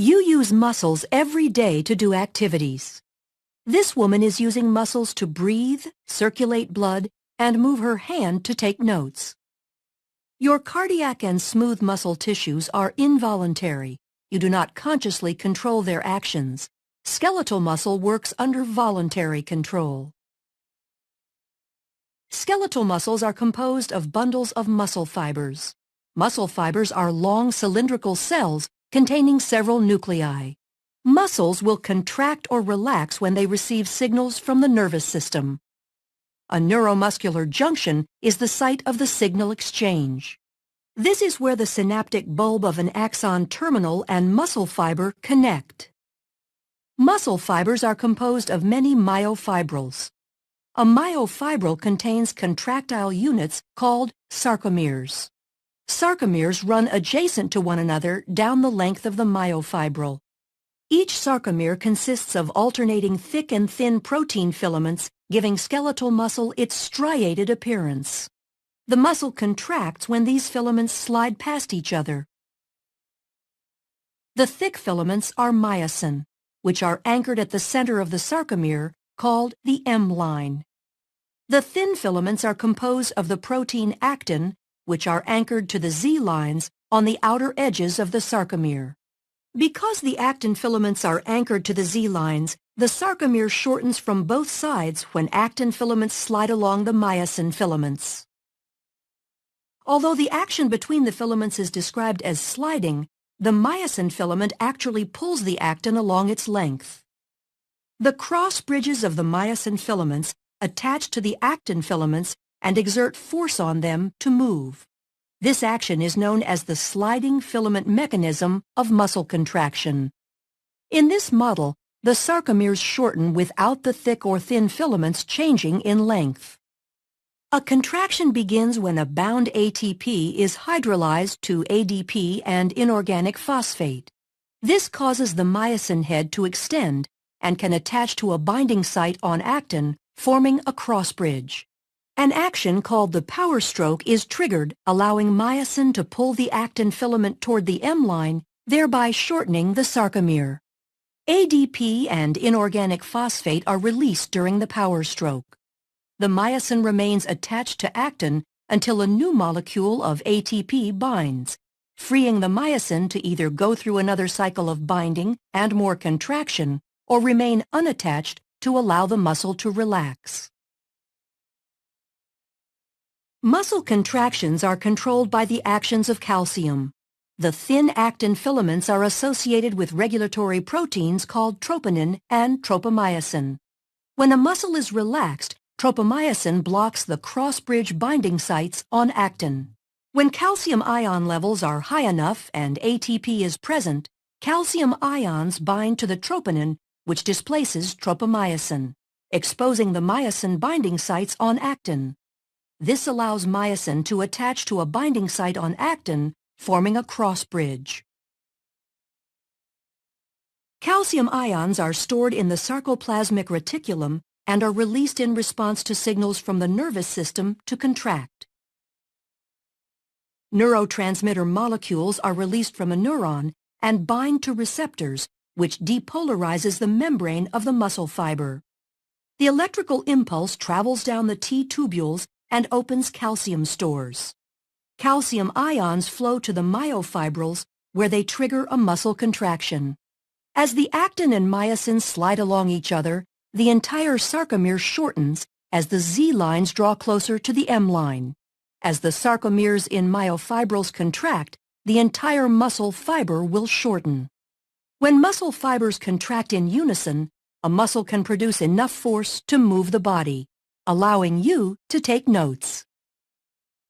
You use muscles every day to do activities. This woman is using muscles to breathe, circulate blood, and move her hand to take notes. Your cardiac and smooth muscle tissues are involuntary. You do not consciously control their actions. Skeletal muscle works under voluntary control. Skeletal muscles are composed of bundles of muscle fibers. Muscle fibers are long cylindrical cells containing several nuclei. Muscles will contract or relax when they receive signals from the nervous system. A neuromuscular junction is the site of the signal exchange. This is where the synaptic bulb of an axon terminal and muscle fiber connect. Muscle fibers are composed of many myofibrils. A myofibril contains contractile units called sarcomeres. Sarcomeres run adjacent to one another down the length of the myofibril. Each sarcomere consists of alternating thick and thin protein filaments, giving skeletal muscle its striated appearance. The muscle contracts when these filaments slide past each other. The thick filaments are myosin, which are anchored at the center of the sarcomere, called the M line. The thin filaments are composed of the protein actin, which are anchored to the Z lines on the outer edges of the sarcomere. Because the actin filaments are anchored to the Z lines, the sarcomere shortens from both sides when actin filaments slide along the myosin filaments. Although the action between the filaments is described as sliding, the myosin filament actually pulls the actin along its length. The cross bridges of the myosin filaments attach to the actin filaments and exert force on them to move. This action is known as the sliding filament mechanism of muscle contraction. In this model, the sarcomeres shorten without the thick or thin filaments changing in length. A contraction begins when a bound ATP is hydrolyzed to ADP and inorganic phosphate. This causes the myosin head to extend and can attach to a binding site on actin, forming a cross bridge. An action called the power stroke is triggered, allowing myosin to pull the actin filament toward the M line, thereby shortening the sarcomere. ADP and inorganic phosphate are released during the power stroke. The myosin remains attached to actin until a new molecule of ATP binds, freeing the myosin to either go through another cycle of binding and more contraction or remain unattached to allow the muscle to relax. Muscle contractions are controlled by the actions of calcium. The thin actin filaments are associated with regulatory proteins called troponin and tropomyosin. When a muscle is relaxed, tropomyosin blocks the cross-bridge binding sites on actin. When calcium ion levels are high enough and ATP is present, calcium ions bind to the troponin, which displaces tropomyosin, exposing the myosin binding sites on actin. This allows myosin to attach to a binding site on actin, forming a cross bridge. Calcium ions are stored in the sarcoplasmic reticulum and are released in response to signals from the nervous system to contract. Neurotransmitter molecules are released from a neuron and bind to receptors, which depolarizes the membrane of the muscle fiber. The electrical impulse travels down the T-tubules and opens calcium stores. Calcium ions flow to the myofibrils, where they trigger a muscle contraction. As the actin and myosin slide along each other, the entire sarcomere shortens as the Z lines draw closer to the M line. As the sarcomeres in myofibrils contract, the entire muscle fiber will shorten. When muscle fibers contract in unison, a muscle can produce enough force to move the body, allowing you to take notes.